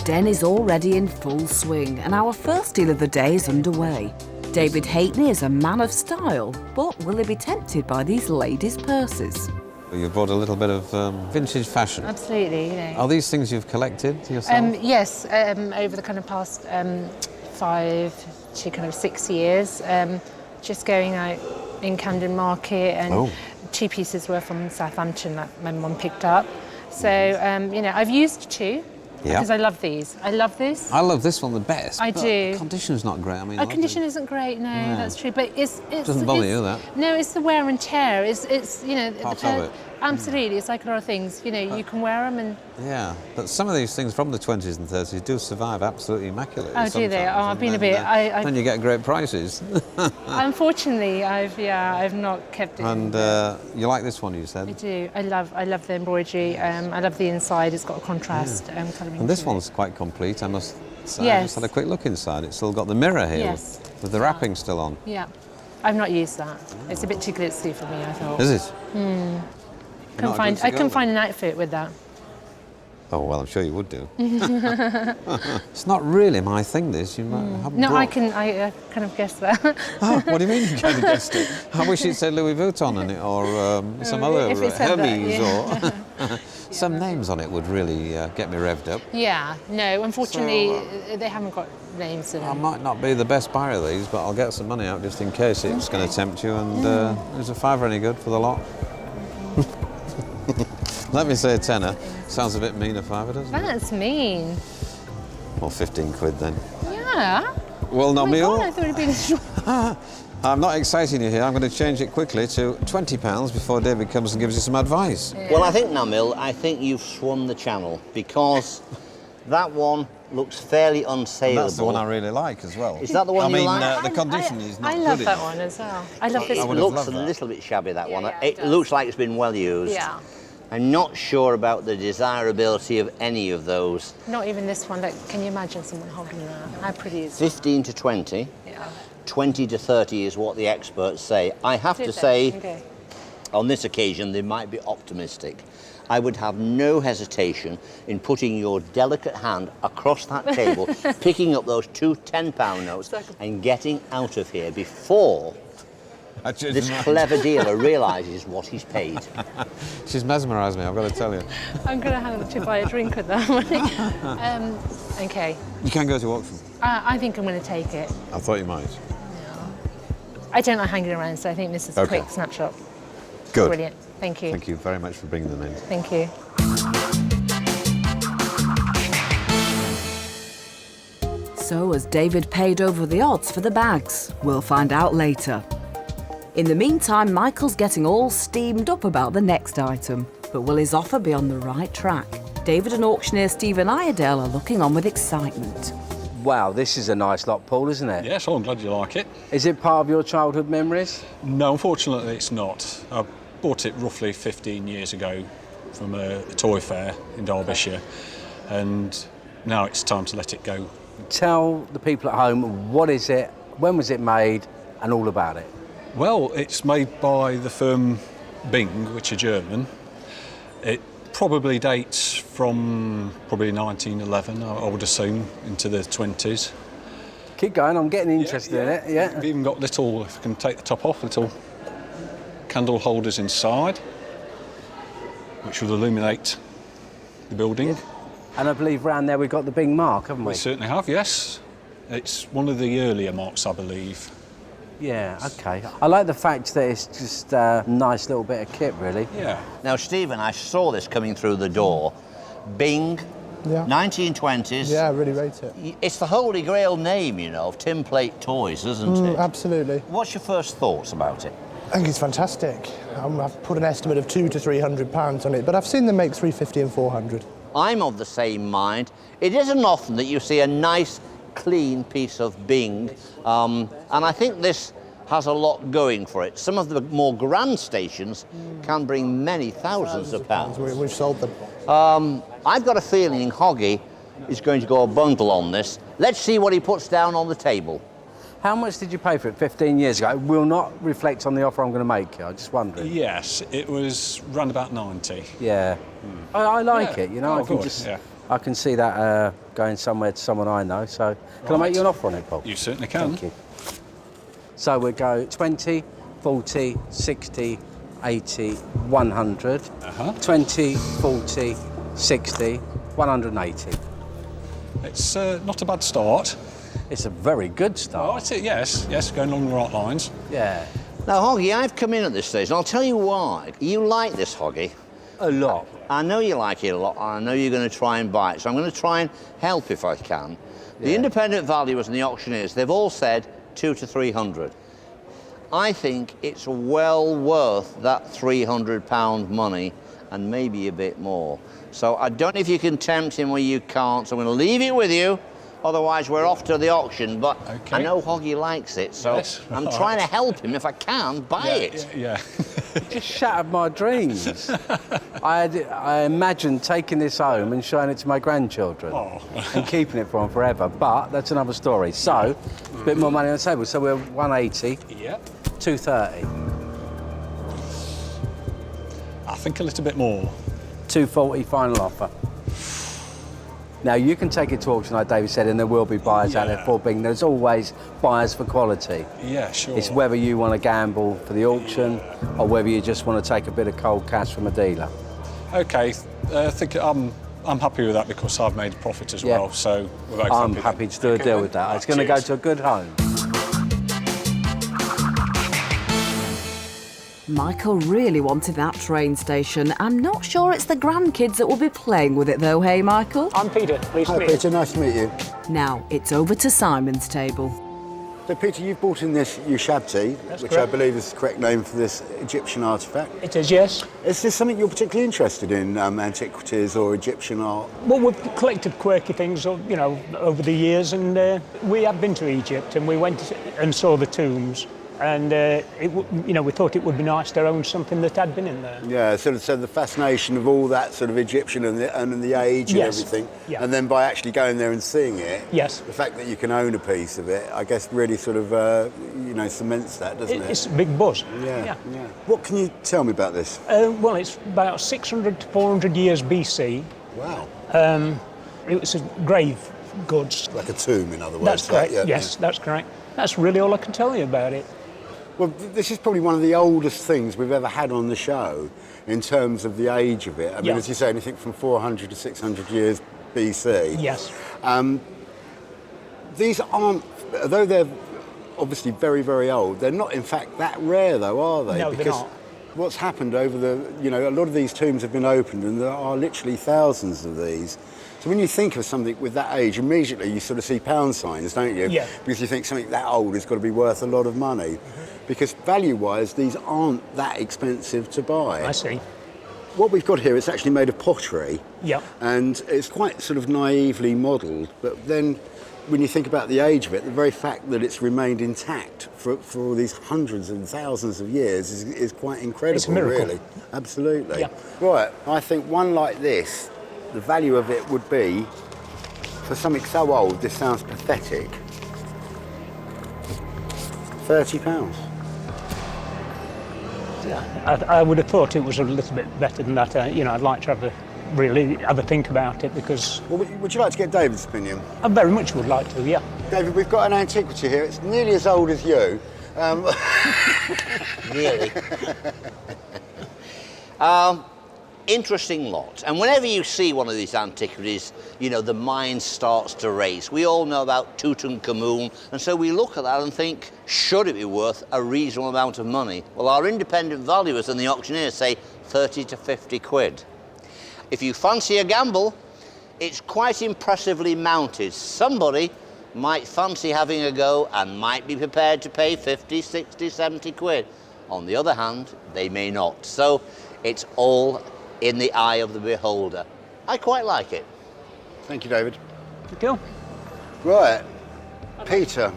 den is already in full swing and our first deal of the day is underway. David Haytney is a man of style, but will he be tempted by these ladies' purses? You brought a little bit of vintage fashion. Absolutely, you know. Are these things you've collected yourself? Yes, over the kind of past 5 to kind of 6 years, just going out in Camden Market, and 2 pieces were from Southampton that my mum picked up. So, you know, I've used 2. Yeah. Because I love these. I love this. I love this one the best. I do. The condition's not great. I mean, condition isn't great. No, that's true. But it doesn't bother you, that? No, it's the wear and tear. It's you know. Part of it. Absolutely, it's like a lot of things. You know, you can wear them and. Yeah, but some of these things from the 20s and 30s do survive absolutely immaculately. Oh, do they? Oh, I've been a bit. Then you get great prices. Unfortunately, I've not kept it. And you like this one, you said? I do. I love the embroidery. I love the inside. It's got a contrast colouring. And this one's quite complete, I must say. Yes. I just had a quick look inside. It's still got the mirror here with the wrapping still on. Yeah, I've not used that. It's a bit too glitzy for me, I thought. Is it? I couldn't find an outfit with that. Oh, well, I'm sure you would do. It's not really my thing, this. You haven't No, brought... I kind of guessed that. Oh, what do you mean you kind of guessed it? I wish it said Louis Vuitton on it, or some other Hermes, or some names on it would really get me revved up. Yeah, no, unfortunately, they haven't got names in them. I might not be the best buyer of these, but I'll get some money out just in case it's going to tempt you, and is a £5 any good for the lot? Let me say a tenner. Sounds a bit mean, a £5, doesn't it? That's mean. Well, 15 quid then. Yeah. Well, no, Oh my God, I thought it'd been. I'm not exciting you here. I'm going to change it quickly to £20 before David comes and gives you some advice. Yeah. Well, I think, Namil, you've swum the channel, because that one looks fairly unsaleable. That's the one I really like as well. Is that the one you like? I mean, the condition is not good. I love that one as well. I love this It one. looks a little bit shabby, that one. Yeah, it it looks like it's been well used. Yeah. I'm not sure about the desirability of any of those. Not even this one. Like, can you imagine someone holding that? How pretty is it? 15 to 20. Yeah. 20 to 30 is what the experts say. I have to say, on this occasion, they might be optimistic. I would have no hesitation in putting your delicate hand across that table, picking up those 2 £10 notes and getting out of here before this clever dealer realises what he's paid. She's mesmerised me, I've got to tell you. I'm going to have to buy a drink with that money. Okay. You can go to auction. I think I'm going to take it. I thought you might. No. I don't like hanging around, so I think this is a quick snapshot. Good. Brilliant. Thank you. Thank you very much for bringing them in. Thank you. So has David paid over the odds for the bags? We'll find out later. In the meantime, Michael's getting all steamed up about the next item. But will his offer be on the right track? David and auctioneer Stephen Iredale are looking on with excitement. Wow, this is a nice lot, Paul, isn't it? Yes, I'm glad you like it. Is it part of your childhood memories? No, unfortunately it's not. I bought it roughly 15 years ago from a toy fair in Derbyshire, and now it's time to let it go. Tell the people at home, what is it, when was it made, and all about it. Well, it's made by the firm Bing, which are German. It probably dates from probably 1911, I would assume, into the 20s. Keep going, I'm getting interested in it, yeah. We've even got little, if I can take the top off, little candle holders inside, which will illuminate the building. And I believe round there we've got the Bing mark, haven't we? We certainly have, yes. It's one of the earlier marks, I believe. Yeah, OK. I like the fact that it's just a nice little bit of kit, really. Yeah. Now, Stephen, I saw this coming through the door. Bing, 1920s. Yeah, I really rate it. It's the holy grail name, you know, of tin plate toys, isn't it? Absolutely. What's your first thoughts about it? I think it's fantastic. I've put an estimate of £200 to £300 on it, but I've seen them make £350 and £400. I'm of the same mind. It isn't often that you see a nice, clean piece of Bing, and I think this has a lot going for it. Some of the more grand stations can bring many thousands of pounds. We've sold them. I've got a feeling Hoggy is going to go a bundle on this. Let's see what he puts down on the table. How much did you pay for it 15 years ago? It will not reflect on the offer I'm going to make. I'm just wondering. Yes, it was round about 90. Yeah. I like it, you know. Oh, I can good. just I can see that going somewhere to someone I know. So can I make you an offer on it, Paul? You certainly can. Thank you. So we'll go 20, 40, 60, 80, 100. 20, 40, 60, 180. It's not a bad start. It's a very good Oh, start. that's it, yes, going along the right lines. Yeah, Now, Hoggy, I've come in at this stage, and I'll tell you why. You like this, Hoggy. a lot. I know you like it a lot, and I know you're going to try and buy it, so I'm going to try and help if I can. The independent valuers and the auctioneers, they've all said 200 to 300. I think it's well worth that £300 money and maybe a bit more. So I don't know if you can tempt him or you can't, so I'm going to leave it with you. Otherwise, we're off to the auction, but Okay. I know Hoggy likes it, so Yes, I'm all trying right. to help him if I can buy it. Yeah. Just shattered my dreams. I imagined taking this home and showing it to my grandchildren and keeping it for them forever, but that's another story. So, a bit more money on the table. So we're 180, Yep. 230, I think a little bit more. 240 final offer. Now, you can take it to auction, like David said, and there will be buyers out there Yeah. for being. There's always buyers for quality. Yeah, sure. It's whether you want to gamble for the auction or whether you just want to take a bit of cold cash from a dealer. Okay, I think I'm happy with that because I've made a profit as Yeah. well, so we're both I'm happy happy then. to do a Okay deal then. with that. Right, It's going to go cheers. to a good home. Michael really wanted that train station. I'm not sure it's the grandkids that will be playing with it though, hey Michael? I'm Peter. Pleased to Hi meet you. Peter, nice to meet you. Now, it's over to Simon's table. So Peter, you've bought in this Shabti, That's which correct. I believe is the correct name for this Egyptian artefact. It is, yes. Is this something you're particularly interested in, antiquities or Egyptian art? Well, we've collected quirky things, over the years, and we have been to Egypt, and we went and saw the tombs, and we thought it would be nice to own something that had been in there. Yeah, so the fascination of all that sort of Egyptian and the age and Yes. everything, Yeah. and then by actually going there and seeing it, Yes. the fact that you can own a piece of it, I guess really sort of, cements that, doesn't it? It's a big buzz. Yeah. What can you tell me about this? Well, it's about 600 to 400 years BC. Wow. It was a grave goods. Like a tomb, in other words. That's correct. Yeah, Yes, that's correct. That's really all I can tell you about it. Well, this is probably one of the oldest things we've ever had on the show in terms of the age of it. I mean, Yeah. as you say, anything from 400 to 600 years BC. Yes. These aren't, although they're obviously very, very old, they're not in fact that rare though, are they? No, they're because not. what's happened over a lot of these tombs have been opened and there are literally thousands of these. So when you think of something with that age, immediately you sort of see pound signs, don't you? Yeah. Because you think something that old has got to be worth a lot of money. Because value-wise, these aren't that expensive to buy. I see. What we've got here, it's actually made of pottery. Yeah. And it's quite sort of naively modelled, but then when you think about the age of it, the very fact that it's remained intact for all these hundreds and thousands of years is quite incredible, It's a miracle. really. Absolutely. Yeah. Right, I think one like this, the value of it would be, for something so old, this sounds pathetic, £30. I would have thought it was a little bit better than that. I'd like to have a think about it because Well, would you like to get David's opinion? I very much would like to, yeah. David, we've got an antiquity here. It's nearly as old as you. Really. Interesting lot. And whenever you see one of these antiquities, the mind starts to race. We all know about Tutankhamun, and so we look at that and think, should it be worth a reasonable amount of money? Well, our independent valuers and the auctioneers say 30 to 50 quid. If you fancy a gamble, it's quite impressively mounted. Somebody might fancy having a go and might be prepared to pay 50, 60, 70 quid. On the other hand, they may not. So it's all in the eye of the beholder. I quite like it. Thank you, David. Thank you. Right, Peter,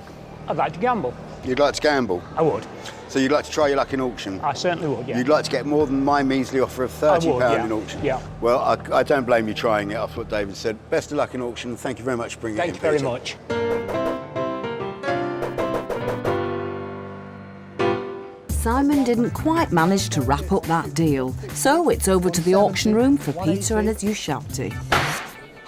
I'd like to gamble. you'd like to gamble. I would. So you'd like to try your luck in auction. I certainly would, yeah. You'd like to get more than my measly offer of £30 I would, yeah. in auction. Yeah. Well, I don't blame you trying it. That's what David said. Best of luck in auction. Thank you very much for bringing Thank it you in, very Peter. much. Simon didn't quite manage to wrap up that deal, so it's over to the auction room for Peter and his Shabti.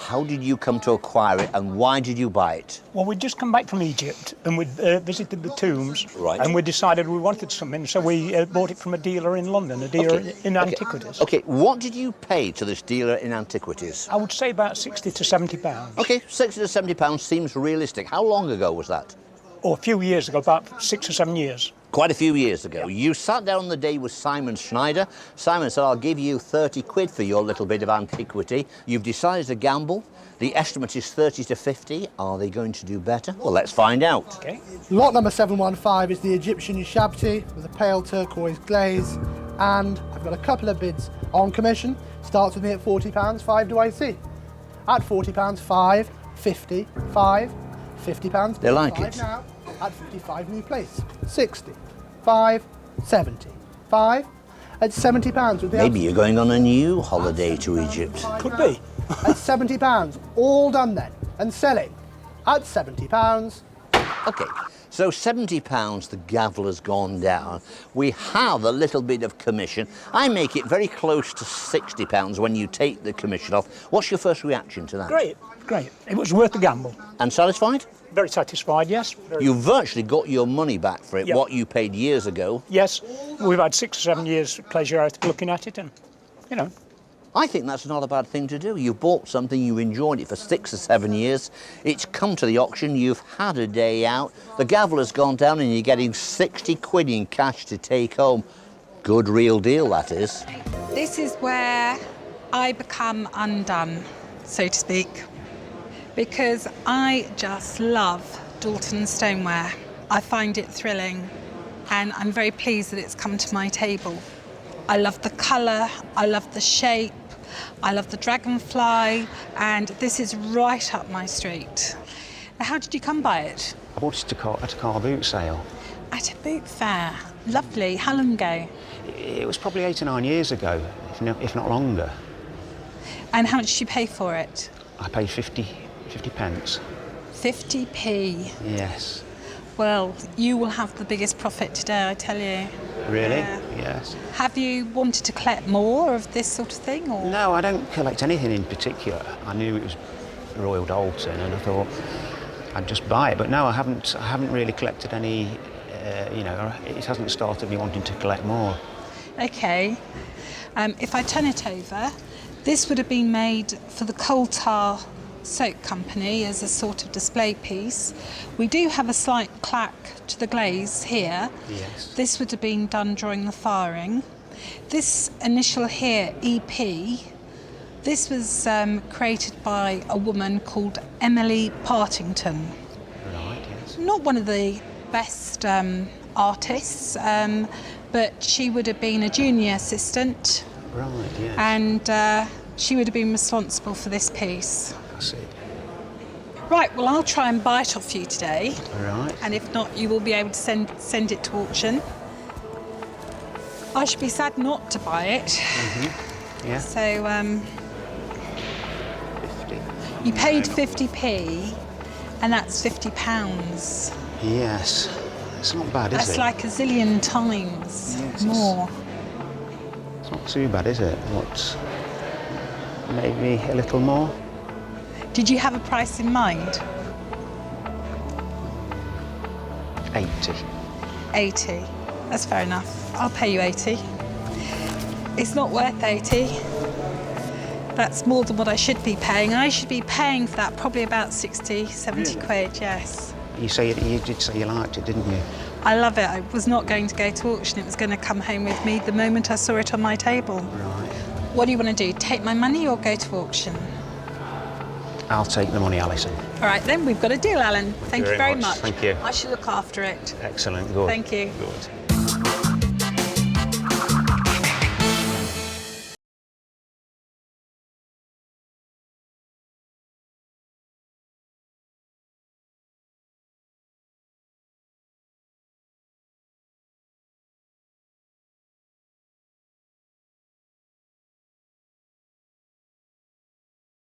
How did you come to acquire it and why did you buy it? Well, we'd just come back from Egypt and we'd visited the tombs. Right. And we decided we wanted something, so we bought it from a dealer in London, a dealer in antiquities. Okay, what did you pay to this dealer in antiquities? I would say about 60 to 70 pounds. Okay, 60 to 70 pounds seems realistic. How long ago was that? Oh, a few years ago, about 6 or 7 years. Quite a few years ago. You sat down on the day with Simon Schneider. Simon said, I'll give you 30 quid for your little bit of antiquity. You've decided to gamble. The estimate is 30 to 50. Are they going to do better? Well, let's find out. Okay. Lot number 715 is the Egyptian Shabti with a pale turquoise glaze, and I've got a couple of bids on commission. Starts with me at £40. 5 do I see? At £40, 5, 50, 5, £50. They like 5 it. now. At 55, new place. 60, 5, 70, 5. At £70 with the Maybe you're going on a new holiday to Egypt. Could be. At £70, all done then, and selling at £70. Okay, so £70, the gavel has gone down. We have a little bit of commission. I make it very close to £60 when you take the commission off. What's your first reaction to that? Great, great. It was worth the gamble. And satisfied? Very satisfied, yes. You virtually got your money back for it, Yep. what you paid years ago. Yes, we've had 6 or 7 years pleasure out of looking at it, and, you know. I think that's not a bad thing to do. You bought something, you enjoyed it for 6 or 7 years. It's come to the auction, you've had a day out. The gavel has gone down and you're getting 60 quid in cash to take home. Good real deal, that is. This is where I become undone, so to speak, because I just love Doulton stoneware. I find it thrilling, and I'm very pleased that it's come to my table. I love the colour, I love the shape, I love the dragonfly, and this is right up my street. Now, how did you come by it? I bought it at a car boot sale. At a boot fair. Lovely. How long ago? It was probably 8 or 9 years ago, if not longer. And how much did you pay for it? I paid 50 pence. 50p. Yes. Well, you will have the biggest profit today, I tell you. Really? Yeah. Yes. Have you wanted to collect more of this sort of thing, or? No, I don't collect anything in particular. I knew it was Royal Doulton, and I thought I'd just buy it. But no, I haven't really collected any. It hasn't started me wanting to collect more. Okay. If I turn it over, this would have been made for the coal tar soap company as a sort of display piece. We do have a slight clack to the glaze here. Yes. This would have been done during the firing. This initial here, EP, this was created by a woman called Emily Partington. Right, yes. Not one of the best artists, but she would have been a junior assistant. Right, yes. And she would have been responsible for this piece. I see. Right, well, I'll try and buy it off you today. Right. And if not, you will be able to send it to auction. I should be sad not to buy it. Mm-hmm. Yeah. So, 50. you paid 50p, and that's £50. Yes. It's not bad, is That's it? like a zillion times Yes, more. It's not too bad, is it? What? Maybe a little more? Did you have a price in mind? 80. 80. That's fair enough. I'll pay you 80. It's not worth 80. That's more than what I should be paying. I should be paying for that probably about 60, 70 quid, yes. You did say you liked it, didn't you? I love it. I was not going to go to auction. It was going to come home with me the moment I saw it on my table. Right. What do you want to do? Take my money or go to auction? I'll take the money, Alison. All right, then. We've got a deal, Alan. Thank you very much. Thank you. I shall look after it. Excellent. Good. Thank you. Good.